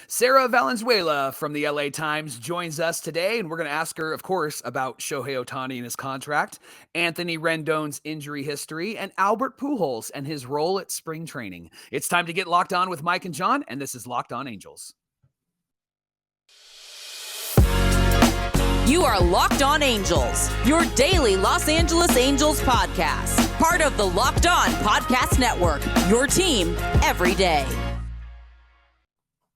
Sarah Valenzuela from the LA Times joins us today, and we're going to ask her, of course, about Shohei Ohtani and his contract, Anthony Rendon's injury history, and Albert Pujols and his role at spring training. It's time to get locked on with Mike and John, and this is Locked On Angels. You are Locked On Angels, your daily Los Angeles Angels podcast. Part of the Locked On Podcast Network, your team every day.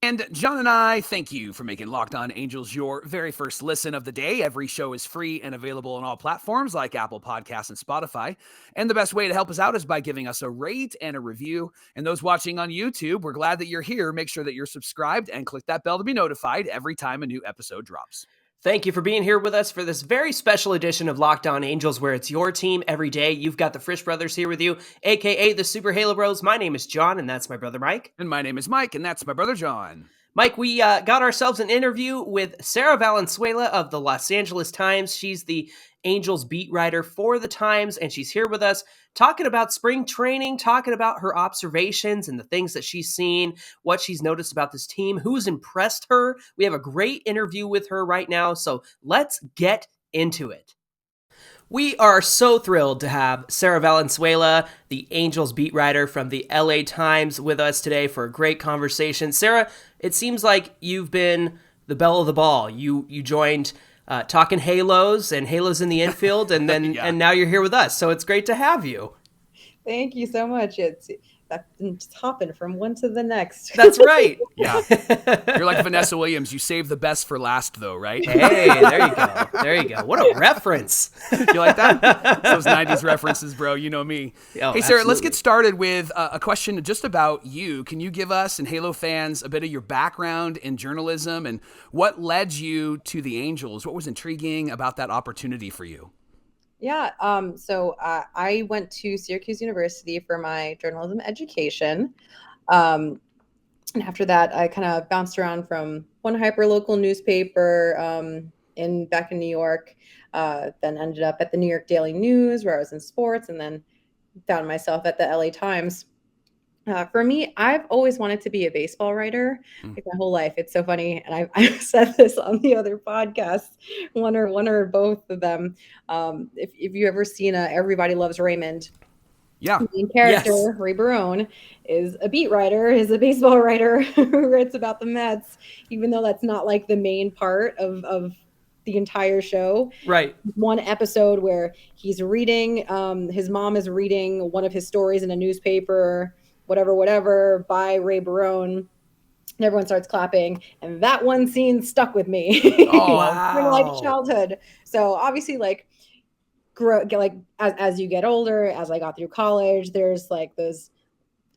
And John and I thank you for making Locked On Angels your very first listen of the day. Every show is free and available on all platforms like Apple Podcasts and Spotify. And the best way to help us out is by giving us a rate and a review. And those watching on YouTube, we're glad that you're here. Make sure that you're subscribed and click that bell to be notified every time a new episode drops. Thank you for being here with us for this very special edition of Locked On Angels, where it's your team every day. You've got the Frisch Brothers here with you, a.k.a. the Super Halo Bros. My name is John, and that's my brother Mike. And my name is Mike, and that's my brother John. Mike, we got ourselves an interview with Sarah Valenzuela of the Los Angeles Times. She's the Angels beat writer for the Times, and she's here with us talking about spring training, talking about her observations and the things that she's seen, what she's noticed about this team, who's impressed her. We have a great interview with her right now, so let's get into it. We are so thrilled to have Sarah Valenzuela, the Angels beat writer from the LA Times, with us today for a great conversation. Sarah, it seems like you've been the belle of the ball. You joined Talking Halos and Halos in the Infield, and then Yeah. and now you're here with us. So it's great to have you. Thank you so much. That's just hopping from one to the next. That's right. Yeah. You're like Vanessa Williams. You save the best for last, though, right? Hey, there you go. There you go. What a reference. You like that? Those 90s references, bro. You know me. Oh, hey, Sarah, let's absolutely. get started with a question just about you. Can you give us and Halo fans a bit of your background in journalism and what led you to the Angels? What was intriguing about that opportunity for you? Yeah. So I went to Syracuse University for my journalism education. And after that, I kind of bounced around from one hyperlocal newspaper back in New York, then ended up at the New York Daily News, where I was in sports, and then found myself at the LA Times. For me, I've always wanted to be a baseball writer, like my whole life. It's so funny, and I've said this on the other podcasts, one or both of them. If you ever seen Everybody Loves Raymond, Yeah. the main character, Yes. Ray Barone, is a beat writer, is a baseball writer who writes about the Mets, even though that's not like the main part of the entire show. Right. One episode where he's reading, his mom is reading one of his stories in a newspaper, whatever, by Ray Barone. And everyone starts clapping, and that one scene stuck with me. Oh, wow. From like childhood. So obviously, like, as you get older, as I got through college, there's like those,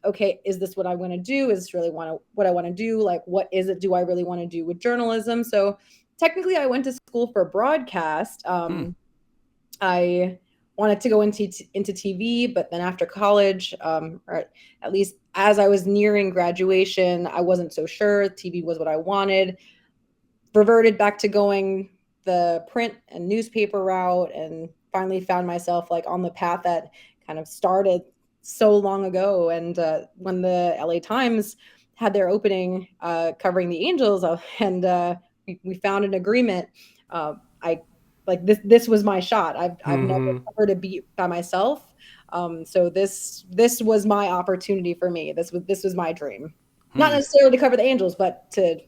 okay, is this what I want to do? Is this really what I want to do? Like, what is it do I really want to do with journalism? So technically I went to school for broadcast. I wanted to go into TV, but then after college, or at least as I was nearing graduation, I wasn't so sure TV was what I wanted. Reverted back to going the print and newspaper route, and finally found myself like on the path that kind of started so long ago. And when the LA Times had their opening covering the Angels, and we found an agreement, this was my shot. I've never covered a beat by myself. So this was my opportunity for me. This was my dream. Not necessarily to cover the Angels, but to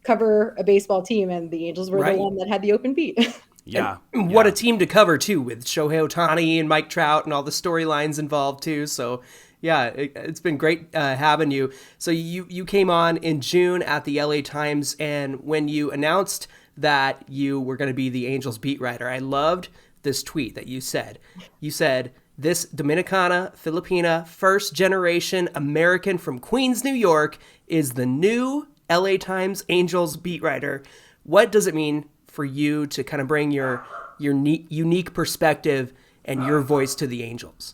cover a baseball team, and the Angels were Right. the one that had the open beat. Yeah. What a team to cover, too, with Shohei Ohtani and Mike Trout and all the storylines involved, too. So, yeah, it's been great having you. So you came on in June at the LA Times, and when you announced that you were going to be the Angels beat writer, I loved this tweet that you said. You said, "This Dominicana, Filipina, first-generation American from Queens, New York, is the new LA Times Angels beat writer." What does it mean for you to kind of bring your unique perspective and your voice to the Angels?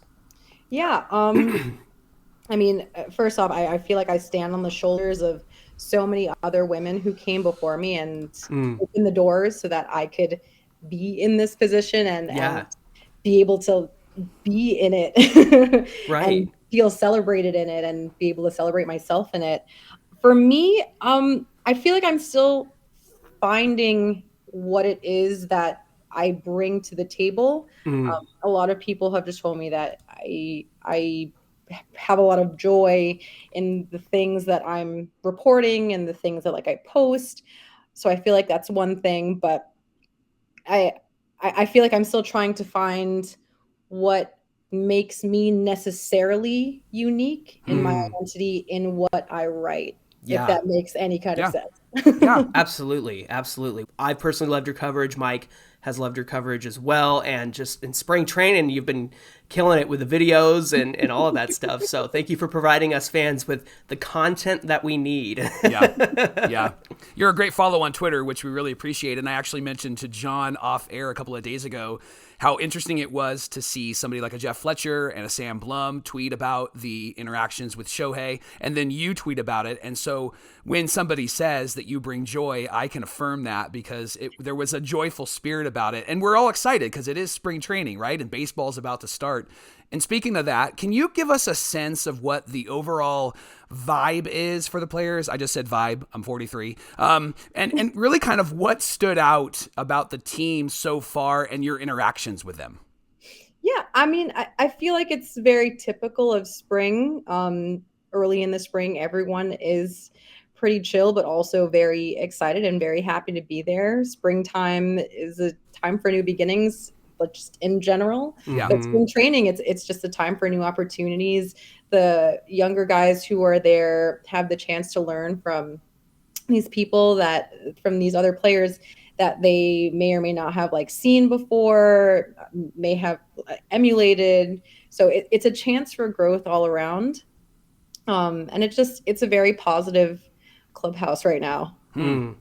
Yeah. I mean, first off, I feel like I stand on the shoulders of so many other women who came before me and opened the doors so that I could be in this position and be able to be in it Right. and feel celebrated in it and be able to celebrate myself in it. For me, I feel like I'm still finding what it is that I bring to the table. Mm. A lot of people have just told me that I have a lot of joy in the things that I'm reporting and the things that like I post. So I feel like that's one thing, but I I feel like I'm still trying to find what makes me necessarily unique in my Mm. identity in what I write, if Yeah. that makes any kind of Yeah. sense. Yeah. Absolutely, absolutely. I personally loved your coverage. Mike has loved your coverage as well. And just in spring training, you've been killing it with the videos and all of that stuff. So thank you for providing us fans with the content that we need. Yeah. Yeah. You're a great follow on Twitter, which we really appreciate. And I actually mentioned to John off air a couple of days ago how interesting it was to see somebody like a Jeff Fletcher and a Sam Blum tweet about the interactions with Shohei, and then you tweet about it. And so when somebody says that you bring joy, I can affirm that because there was a joyful spirit about it. And we're all excited because it is spring training, right? And baseball's about to start. And speaking of that, can you give us a sense of what the overall vibe is for the players? I just said vibe. I'm 43. And really kind of what stood out about the team so far and your interactions with them. Yeah, I mean, I feel like it's very typical of spring. Early in the spring, everyone is pretty chill, but also very excited and very happy to be there. Springtime is a time for new beginnings, but just in general. Yeah. But spring training, it's just a time for new opportunities. The younger guys who are there have the chance to learn from these people from these other players that they may or may not have like seen before, may have emulated. So it's a chance for growth all around. And it's a very positive clubhouse right now. Mm.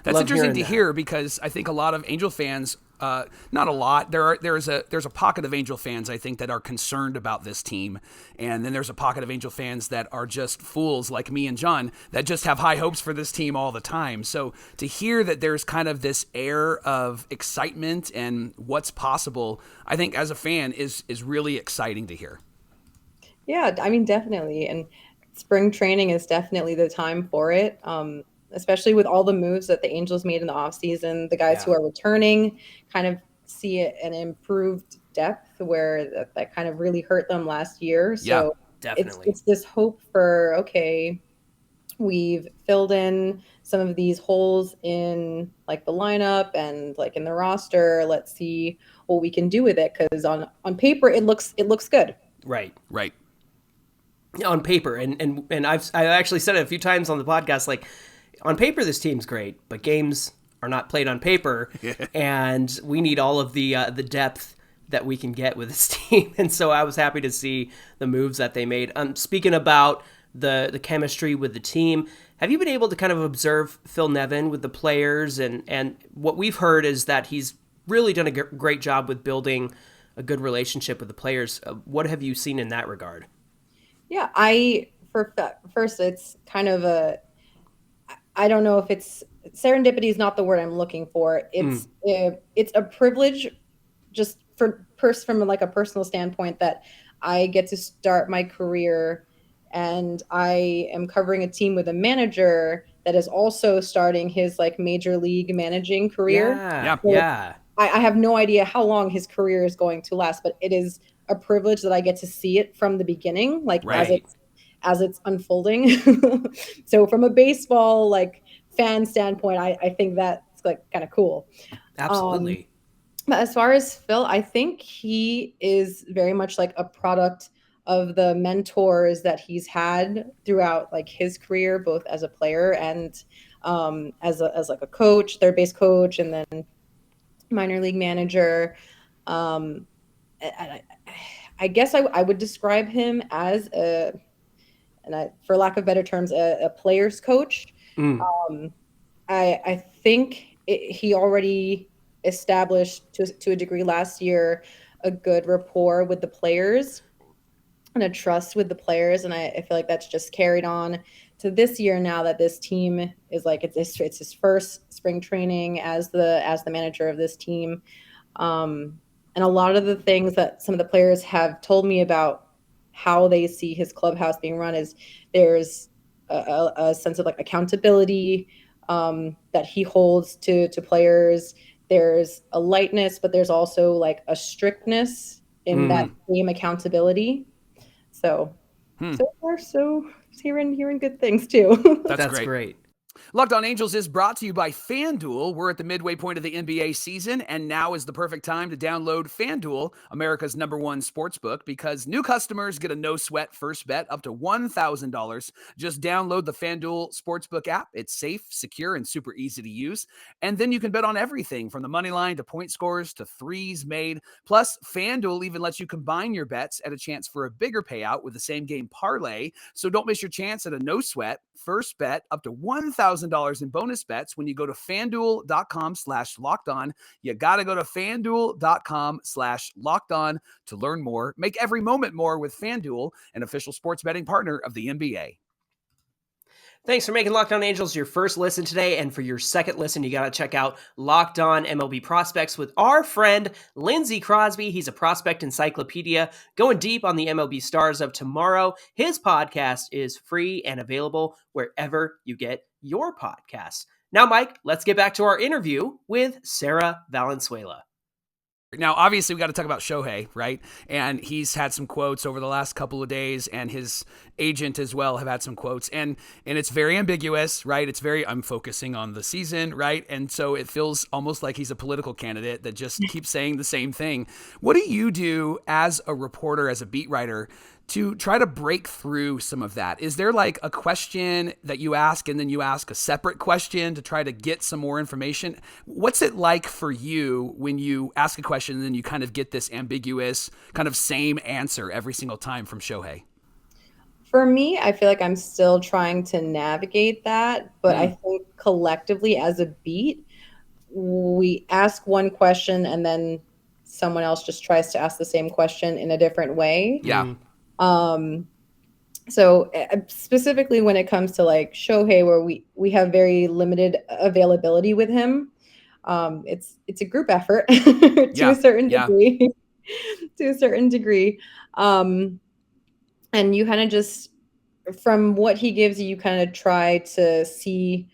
That's Love interesting hearing to that. hear because I think a lot of Angel fans, not a lot, there's a pocket of Angel fans I think that are concerned about this team, and then there's a pocket of Angel fans that are just fools like me and John that just have high hopes for this team all the time. So to hear that there's kind of this air of excitement and what's possible, I think as a fan is really exciting to hear. Yeah, I mean, definitely. And spring training is definitely the time for it. Especially with all the moves that the Angels made in the offseason, the guys who are returning kind of see an improved depth where that kind of really hurt them last year. Yeah, So definitely. it's this hope for, okay, we've filled in some of these holes in like the lineup and like in the roster. Let's see what we can do with it, because on paper it looks good. Right. right. On paper, and I've actually said it a few times on the podcast, like on paper this team's great, but games are not played on paper, and we need all of the depth that we can get with this team. And so I was happy to see the moves that they made. Speaking about the chemistry with the team, have you been able to kind of observe Phil Nevin with the players? And what we've heard is that he's really done a great job with building a good relationship with the players. What have you seen in that regard? Yeah, first, it's kind of I don't know if it's serendipity is not the word I'm looking for. It's a privilege just from like a personal standpoint that I get to start my career and I am covering a team with a manager that is also starting his like major league managing career. Yeah, So yeah. I have no idea how long his career is going to last, but it is a privilege that I get to see it from the beginning, like Right. as it's unfolding. So from a baseball like fan standpoint, I think that's like kind of cool. Absolutely. But as far as Phil, I think he is very much like a product of the mentors that he's had throughout like his career, both as a player and as like a coach, third base coach, and then minor league manager. I guess I would describe him as for lack of better terms, a player's coach. Mm. I think he already established to a degree last year a good rapport with the players and a trust with the players, and I feel like that's just carried on to this year now that this team is like it's his first spring training as the manager of this team. And a lot of the things that some of the players have told me about how they see his clubhouse being run is there's a sense of like accountability that he holds to players. There's a lightness, but there's also like a strictness in that same accountability. So far, so hearing good things too. That's great. Locked On Angels is brought to you by FanDuel. We're at the midway point of the NBA season, and now is the perfect time to download FanDuel, America's #1 sportsbook, because new customers get a no-sweat first bet up to $1,000. Just download the FanDuel Sportsbook app. It's safe, secure, and super easy to use. And then you can bet on everything from the money line to point scores to threes made. Plus, FanDuel even lets you combine your bets at a chance for a bigger payout with the same game parlay. So don't miss your chance at a no-sweat first bet up to $1,000 in bonus bets when you go to FanDuel.com/lockedon. You got to go to FanDuel.com/lockedon to learn more. Make every moment more with FanDuel, an official sports betting partner of the NBA. Thanks for making Locked On Angels your first listen today. And for your second listen, you got to check out Locked On MLB Prospects with our friend Lindsey Crosby. He's a prospect encyclopedia going deep on the MLB stars of tomorrow. His podcast is free and available wherever you get your podcasts. Now, Mike, let's get back to our interview with Sarah Valenzuela. Now, obviously, we got to talk about Shohei, right? And he's had some quotes over the last couple of days, and his agent as well have had some quotes. And it's very ambiguous, right? It's very, I'm focusing on the season, right? And so it feels almost like he's a political candidate that just keeps saying the same thing. What do you do as a reporter, as a beat writer, to try to break through some of that? Is there like a question that you ask and then you ask a separate question to try to get some more information? What's it like for you when you ask a question and then you kind of get this ambiguous kind of same answer every single time from Shohei? For me, I feel like I'm still trying to navigate that, but I think collectively as a beat, we ask one question and then someone else just tries to ask the same question in a different way. Yeah. So specifically when it comes to like Shohei, where we have very limited availability with him, it's a group effort to a certain degree, and you kind of just, from what he gives you, you kind of try to see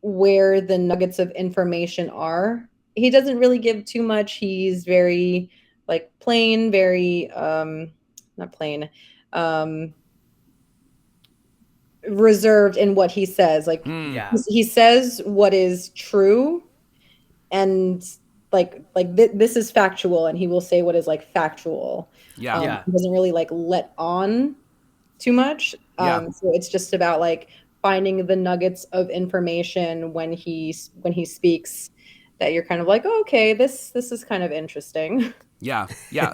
where the nuggets of information are. He doesn't really give too much. He's very like plain, very, not plain, reserved in what he says. Like he says what is true, and this is factual, and he will say what is like factual. He doesn't really like let on too much. So it's just about like finding the nuggets of information when he speaks, that you're kind of like, oh, okay, this is kind of interesting. Yeah.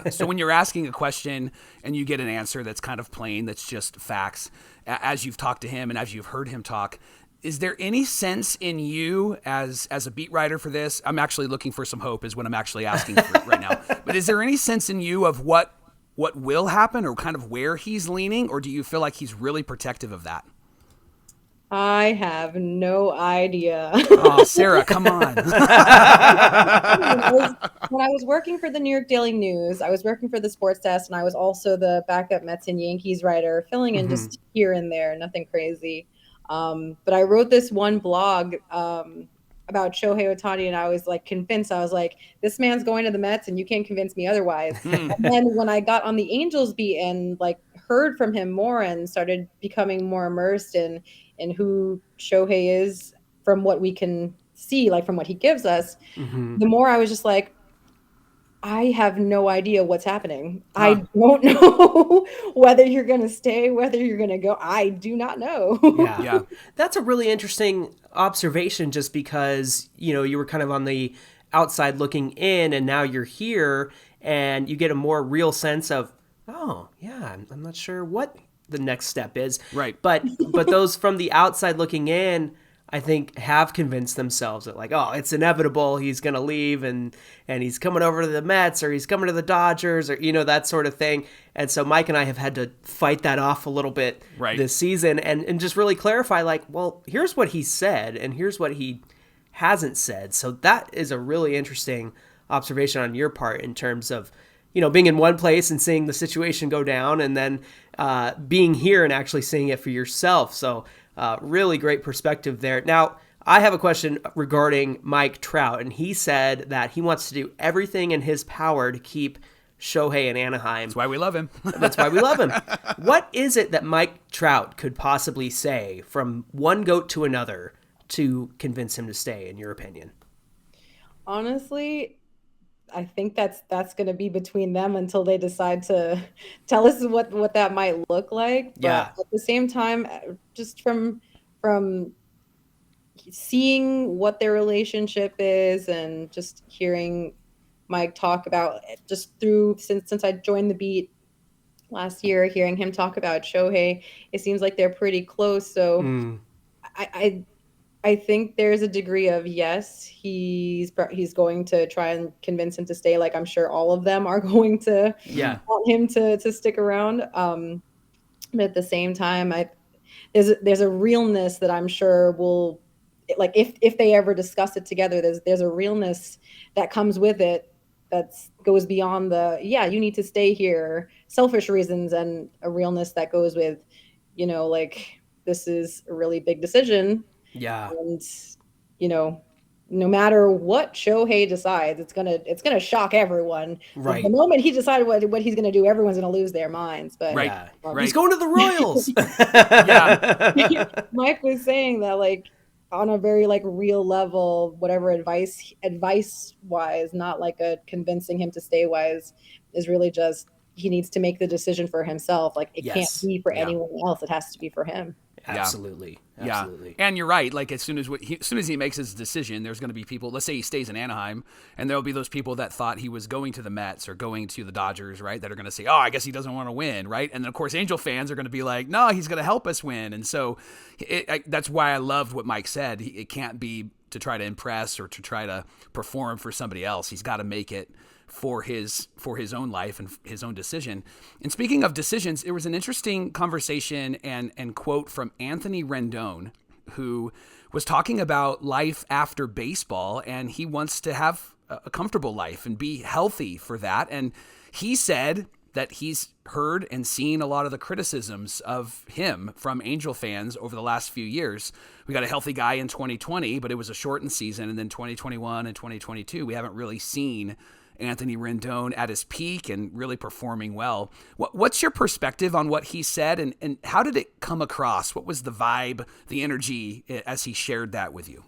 So when you're asking a question and you get an answer that's kind of plain, that's just facts, as you've talked to him and as you've heard him talk, is there any sense in you as a beat writer for this? I'm actually looking for some hope is what I'm actually asking for right now. But is there any sense in you of what will happen or kind of where he's leaning, or do you feel like he's really protective of that? I have no idea. Oh, Sarah, come on. When I was working for the New York Daily News, I was working for the sports desk, and I was also the backup Mets and Yankees writer, filling in just here and there, nothing crazy. But I wrote this one blog about Shohei Ohtani, and I was like convinced. I was like, this man's going to the Mets, and you can't convince me otherwise. And then when I got on the Angels beat and like heard from him more and started becoming more immersed in who Shohei is from what we can see, like from what he gives us, the more I was just like, I have no idea what's happening. I don't know whether you're going to stay, whether you're going to go. I do not know. Yeah. That's a really interesting observation, just because, you were kind of on the outside looking in, and now you're here and you get a more real sense of, oh, yeah, I'm not sure what the next step is. Right. But those from the outside looking in, I think, have convinced themselves that like, oh, it's inevitable. He's going to leave and he's coming over to the Mets, or he's coming to the Dodgers, or, that sort of thing. And so Mike and I have had to fight that off a little bit this season and just really clarify, like, well, here's what he said and here's what he hasn't said. So that is a really interesting observation on your part in terms of, being in one place and seeing the situation go down, and then being here and actually seeing it for yourself. So Really great perspective there. Now, I have a question regarding Mike Trout, and he said that he wants to do everything in his power to keep Shohei in Anaheim. That's why we love him. That's why we love him. What is it that Mike Trout could possibly say from one GOAT to another to convince him to stay, in your opinion? Honestly, I think that's going to be between them until they decide to tell us what that might look like. But Yeah. at the same time, just from seeing what their relationship is and just hearing Mike talk about it just through since I joined the beat last year, hearing him talk about Shohei, it seems like they're pretty close. So I think there's a degree of yes, he's going to try and convince him to stay. Like I'm sure all of them are going to want him to stick around. But at the same time, there's a realness that I'm sure will, like if they ever discuss it together, there's a realness that comes with it that goes beyond the you need to stay here, selfish reasons, and a realness that goes with, like this is a really big decision. Yeah. And, no matter what Shohei decides, it's gonna shock everyone. Right. The moment he decided what he's gonna do, everyone's gonna lose their minds. But Right. He's going to the Royals. Mike was saying that, like, on a very like real level, whatever advice wise, not like a convincing him to stay wise, is really just he needs to make the decision for himself. Like it can't be for anyone else. It has to be for him. Absolutely. Absolutely. Yeah. And you're right. Like as soon as he makes his decision, there's going to be people, let's say he stays in Anaheim, and there'll be those people that thought he was going to the Mets or going to the Dodgers, right? That are going to say, oh, I guess he doesn't want to win, right? And then of course, Angel fans are going to be like, no, he's going to help us win. And so that's why I loved what Mike said. It can't be to try to impress or to try to perform for somebody else. He's got to make it for his own life and his own decision. And speaking of decisions, there was an interesting conversation and quote from Anthony Rendon, who was talking about life after baseball, and he wants to have a comfortable life and be healthy for that. And he said that he's heard and seen a lot of the criticisms of him from Angel fans over the last few years. We got a healthy guy in 2020, but it was a shortened season. And then 2021 and 2022, we haven't really seen Anthony Rendon at his peak and really performing well. What's your perspective on what he said, and how did it come across? What was the vibe, the energy as he shared that with you?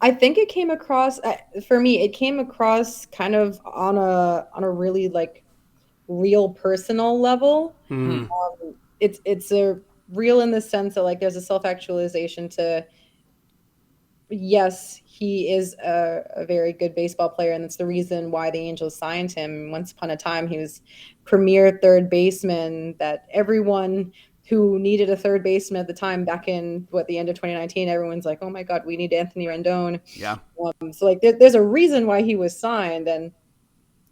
I think it came across, for me, it came across kind of on a really like real personal level. It's a real in the sense that like there's a self-actualization to, yes, he is a very good baseball player, and that's the reason why the Angels signed him. Once upon a time, he was premier third baseman that everyone who needed a third baseman at the time back in the end of 2019, everyone's like, oh my God, we need Anthony Rendon. Yeah. So like there's a reason why he was signed, and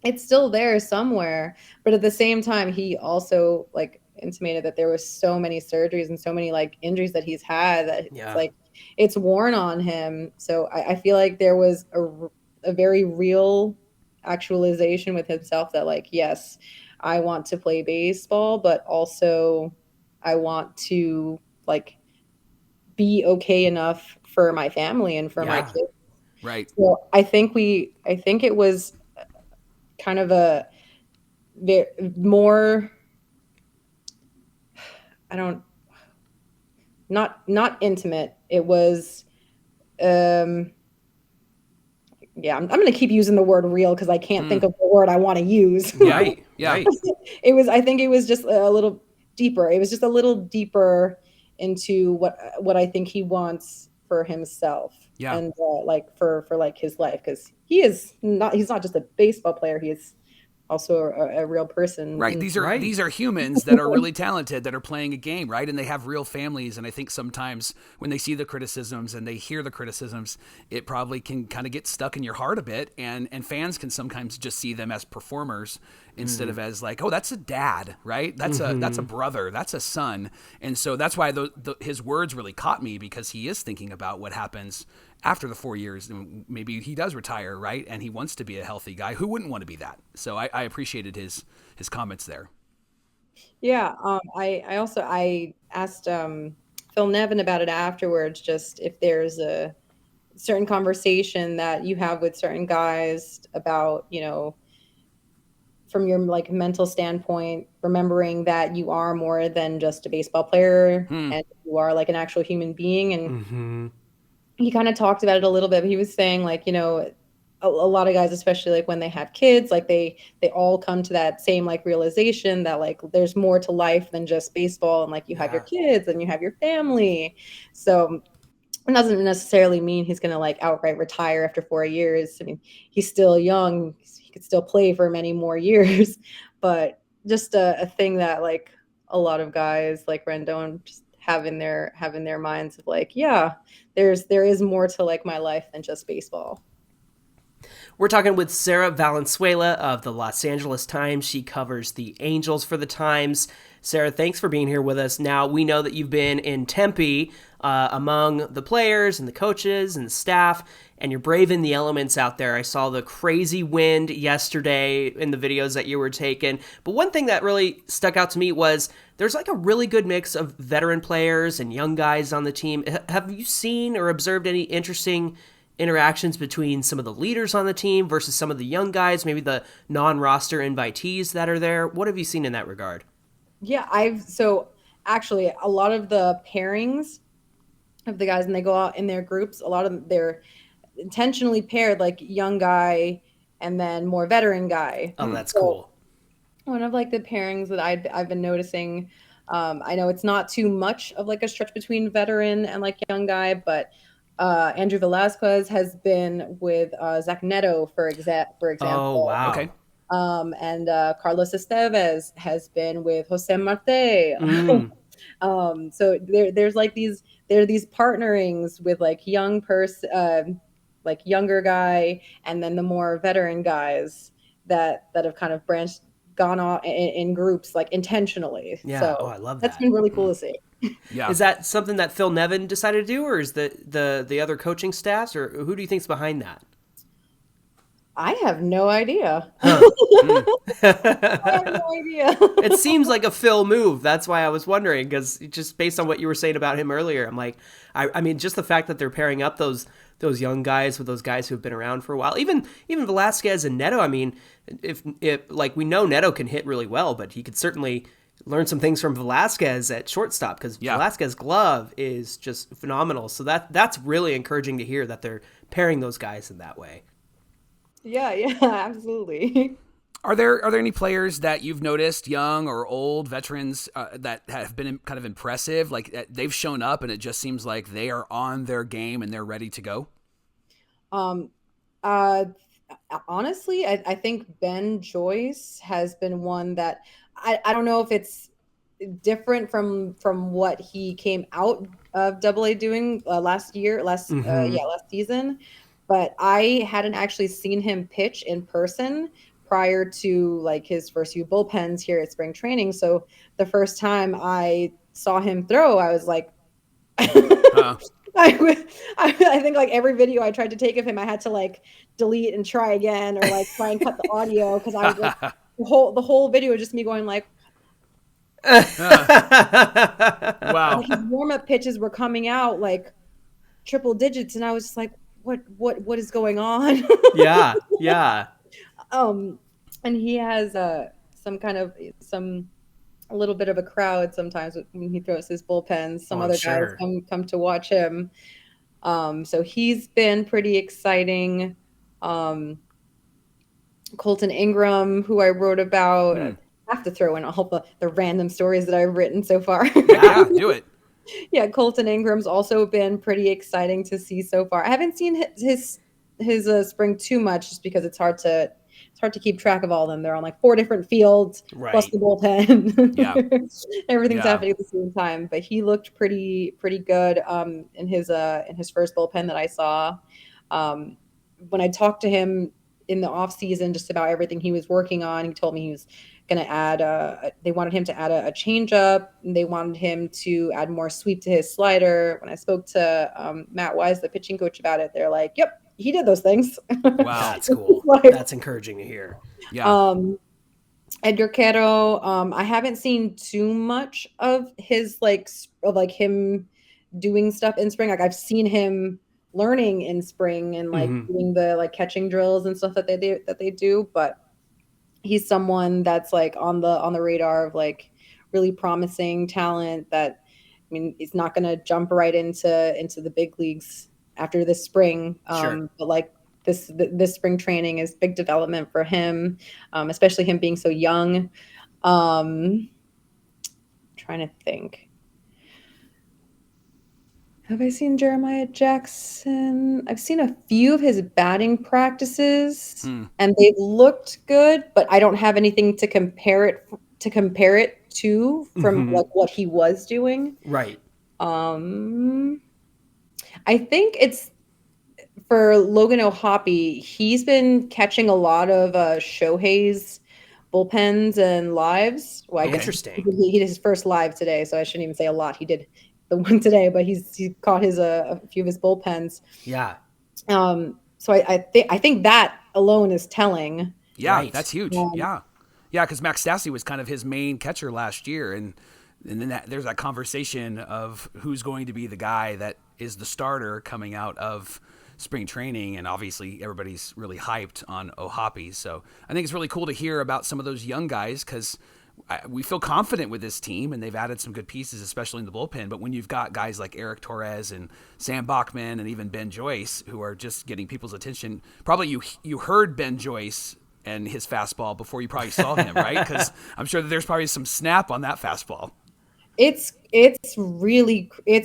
it's still there somewhere. But at the same time, he also like intimated that there was so many surgeries and so many like injuries that he's had that it's like it's worn on him. So I feel like there was a very real actualization with himself that like, yes, I want to play baseball, but also I want to like be okay enough for my family and for my kids. Right. So I think it was kind of a more, not intimate. It was, I'm going to keep using the word real because I can't think of the word I want to use. Right. I think it was just a little deeper. It was just a little deeper into what I think he wants for himself. Yeah. And like for like his life, because he's not just a baseball player. He is also a real person. Right. These are humans that are really talented, that are playing a game, right? And they have real families. And I think sometimes when they see the criticisms and they hear the criticisms, it probably can kind of get stuck in your heart a bit. And fans can sometimes just see them as performers instead of as like, oh, that's a dad, right? That's a brother, that's a son. And so that's why his words really caught me, because he is thinking about what happens after the 4 years, and maybe he does retire, right? And he wants to be a healthy guy. Who wouldn't want to be that? So I appreciated his comments there. Yeah. I asked Phil Nevin about it afterwards. Just if there's a certain conversation that you have with certain guys about, from your like mental standpoint, remembering that you are more than just a baseball player and you are like an actual human being. And he kind of talked about it a little bit, but he was saying like, a lot of guys, especially like when they have kids, like they all come to that same like realization that like there's more to life than just baseball, and like you have your kids and you have your family. So it doesn't necessarily mean he's going to like outright retire after 4 years. I mean, he's still young. He could still play for many more years, but just a thing that like a lot of guys like Rendon just have in their minds of like, yeah, there is more to like my life than just baseball. We're talking with Sarah Valenzuela of the Los Angeles Times. She covers the Angels for the Times. Sarah, thanks for being here with us. Now, we know that you've been in Tempe among the players and the coaches and the staff, and you're braving the elements out there. I saw the crazy wind yesterday in the videos that you were taking. But one thing that really stuck out to me was there's like a really good mix of veteran players and young guys on the team. Have you seen or observed any interesting interactions between some of the leaders on the team versus some of the young guys, maybe the non-roster invitees that are there? What have you seen in that regard? Yeah, so actually a lot of the pairings of the guys, and they go out in their groups, a lot of them, they're intentionally paired, like young guy and then more veteran guy. Oh, that's cool. One of like the pairings that I've been noticing, I know it's not too much of like a stretch between veteran and like young guy, but Andrew Velasquez has been with Zach Neto, for example. Oh, wow. Okay. And Carlos Estevez has been with Jose Marte. So there's like these partnerings with like like younger guy, and then the more veteran guys that have kind of gone off in groups like intentionally. Yeah. So I love that. That's been really cool to see. Yeah. Is that something that Phil Nevin decided to do, or is the other coaching staffs, or who do you think's behind that? I have no idea. Huh. I have no idea. It seems like a Phil move. That's why I was wondering, because just based on what you were saying about him earlier, I'm like, I mean, just the fact that they're pairing up those young guys with those guys who have been around for a while, even Velasquez and Neto. I mean, if like we know Neto can hit really well, but he could certainly learn some things from Velasquez at shortstop, because Velasquez's glove is just phenomenal. So that's really encouraging to hear that they're pairing those guys in that way. Yeah, absolutely. Are there any players that you've noticed, young or old veterans, that have been kind of impressive? Like they've shown up and it just seems like they are on their game and they're ready to go? Honestly, I think Ben Joyce has been one that I don't know if it's different from what he came out of AA doing last season, but I hadn't actually seen him pitch in person prior to like his first few bullpens here at spring training. So the first time I saw him throw, I was like, I think like every video I tried to take of him, I had to like delete and try again, or like try and cut the audio, because I was like, the whole video was just me going like, wow. like his warm-up pitches were coming out like triple digits, and I was just like, what is going on? Yeah. And he has a little bit of a crowd sometimes when he throws his bullpens. Some other guys come to watch him. So he's been pretty exciting. Colton Ingram, who I wrote about. I have to throw in all the random stories that I've written so far. Yeah, do it. Yeah, Colton Ingram's also been pretty exciting to see so far. I haven't seen his spring too much, just because it's hard to keep track of all of them. They're on like 4 different fields, plus the bullpen. Yeah. Everything's happening at the same time. But he looked pretty good in his first bullpen that I saw. When I talked to him in the off season just about everything he was working on, he told me he was going to add they wanted him to add a changeup, and they wanted him to add more sweep to his slider. When I spoke to Matt Wise, the pitching coach, about it, they're like, yep, he did those things. Wow, that's cool. That's encouraging to hear. Yeah. Edgar Quero, I haven't seen too much of his him doing stuff in spring. Like I've seen him learning in spring and like doing the like catching drills and stuff that they do, but he's someone that's like on the radar of like really promising talent that, I mean, he's not going to jump right into the big leagues after this spring. But like this spring training is big development for him, especially him being so young. Trying to think. Have I seen Jeremiah Jackson? I've seen a few of his batting practices, and they've looked good, but I don't have anything to compare it to from like what he was doing. Right. I think it's for Logan O'Hoppe. He's been catching a lot of Shohei's bullpens and lives. Well, Interesting. He did his first live today, so I shouldn't even say a lot. He did the one today, but he caught his a few of his bullpens. Yeah. So I think that alone is telling. Yeah, that's huge. Yeah, because Max Stassi was kind of his main catcher last year, and then there's that conversation of who's going to be the guy that is the starter coming out of spring training, and obviously everybody's really hyped on O'Hoppe. So I think it's really cool to hear about some of those young guys because we feel confident with this team, and they've added some good pieces, especially in the bullpen. But when you've got guys like Eric Torres and Sam Bachman and even Ben Joyce who are just getting people's attention, probably you heard Ben Joyce and his fastball before you probably saw him, right? Because I'm sure that there's probably some snap on that fastball. It's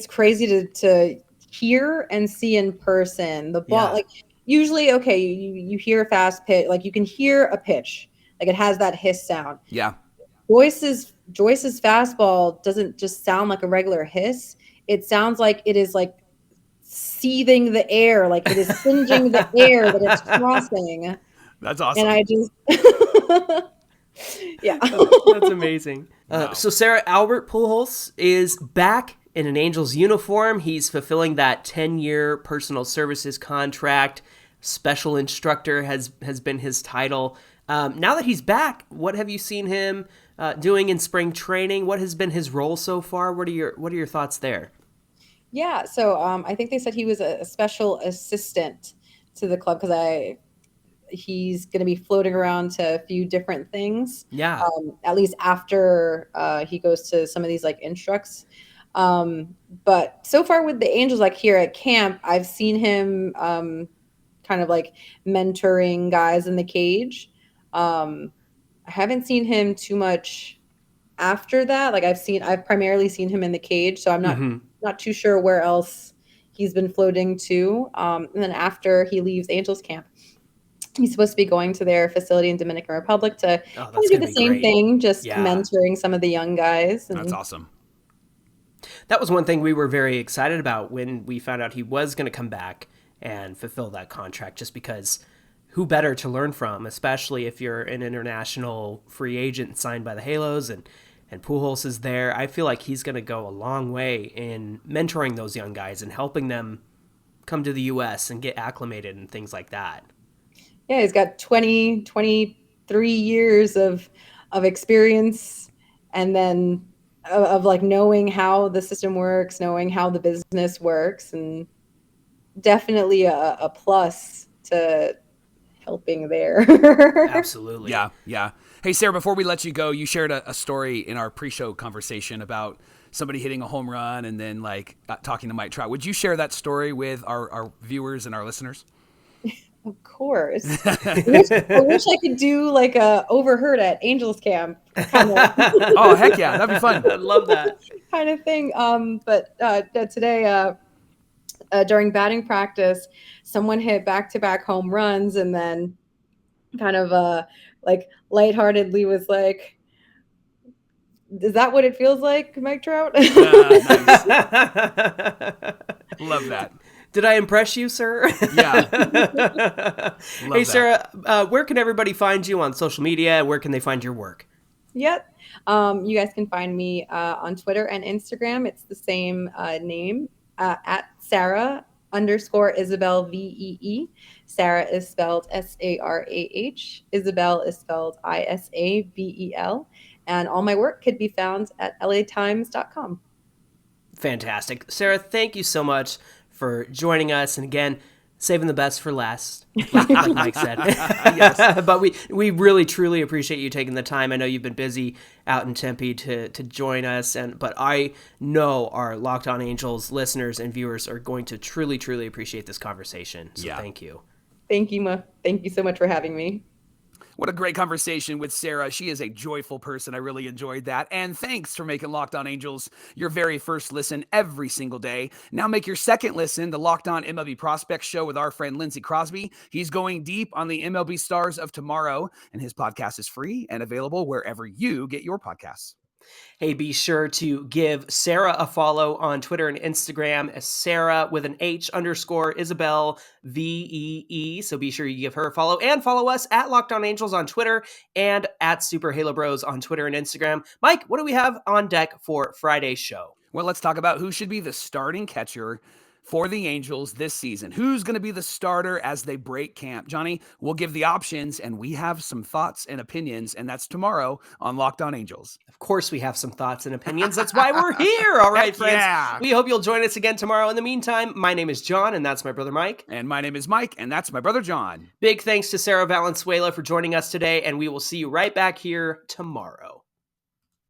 crazy to hear and see in person. The ball, like usually, okay, you hear a fast pitch, like you can hear a pitch, like it has that hiss sound. Yeah. Joyce's fastball doesn't just sound like a regular hiss. It sounds like it is like seething the air, like it is singeing the air that it's crossing. That's awesome. And I just, yeah, that's amazing. Wow. So Sarah, Albert Pujols is back in an Angels uniform. He's fulfilling that 10-year personal services contract. Special instructor has been his title. Now that he's back, what have you seen him doing in spring training? What has been his role so far? What are your thoughts there? Yeah, so I think they said he was a special assistant to the club because he's going to be floating around to a few different things. Yeah. At least after he goes to some of these like instructs. But so far with the Angels, like here at camp, I've seen him kind of like mentoring guys in the cage. I haven't seen him too much after that. Like I've primarily seen him in the cage, so I'm not too sure where else he's been floating to. And then after he leaves Angels camp, he's supposed to be going to their facility in Dominican Republic to do the same thing, just mentoring some of the young guys. That's awesome. That was one thing we were very excited about when we found out he was going to come back and fulfill that contract, just because who better to learn from, especially if you're an international free agent signed by the Halos and Pujols is there. I feel like he's going to go a long way in mentoring those young guys and helping them come to the U.S. and get acclimated and things like that. Yeah, he's got 23 years of experience, and then of like knowing how the system works, knowing how the business works, and definitely a plus to helping there. Absolutely. Yeah. Hey, Sarah, before we let you go, you shared a story in our pre-show conversation about somebody hitting a home run and then like talking to Mike Trout. Would you share that story with our viewers and our listeners? Of course. I wish I could do like a overheard at Angels camp kind of. Oh, heck yeah. That'd be fun. I love that kind of thing. But today, during batting practice, someone hit back-to-back home runs and then kind of like lightheartedly was like, is that what it feels like, Mike Trout? Nice. Love that. Did I impress you, sir? Yeah. Hey, Sarah, where can everybody find you on social media? Where can they find your work? Yep. You guys can find me on Twitter and Instagram. It's the same name, at Sarah_Isabel VEE. Sarah is spelled SARAH. Isabel is spelled ISABEL. And all my work could be found at latimes.com. Fantastic. Sarah, thank you so much for joining us. And again, saving the best for last, like Mike said. Yes. But we really, truly appreciate you taking the time. I know you've been busy out in Tempe to join us. But I know our Locked On Angels listeners and viewers are going to truly, truly appreciate this conversation. So thank you. Thank you, Ma. Thank you so much for having me. What a great conversation with Sarah. She is a joyful person. I really enjoyed that. And thanks for making Locked On Angels your very first listen every single day. Now make your second listen, the Locked On MLB Prospects Show with our friend Lindsey Crosby. He's going deep on the MLB stars of tomorrow, and his podcast is free and available wherever you get your podcasts. Hey, be sure to give Sarah a follow on Twitter and Instagram as Sarah with an H_Isabel VEE. So be sure you give her a follow and follow us at Locked On Angels on Twitter and at Super Halo Bros on Twitter and Instagram. Mike, what do we have on deck for Friday's show? Well, let's talk about who should be the starting catcher for the Angels this season. Who's going to be the starter as they break camp? Johnny, we'll give the options, and we have some thoughts and opinions, and that's tomorrow on Locked On Angels. Of course we have some thoughts and opinions. That's why we're here. All right, friends. Yeah. We hope you'll join us again tomorrow. In the meantime, my name is John, and that's my brother Mike. And my name is Mike, and that's my brother John. Big thanks to Sarah Valenzuela for joining us today, and we will see you right back here tomorrow.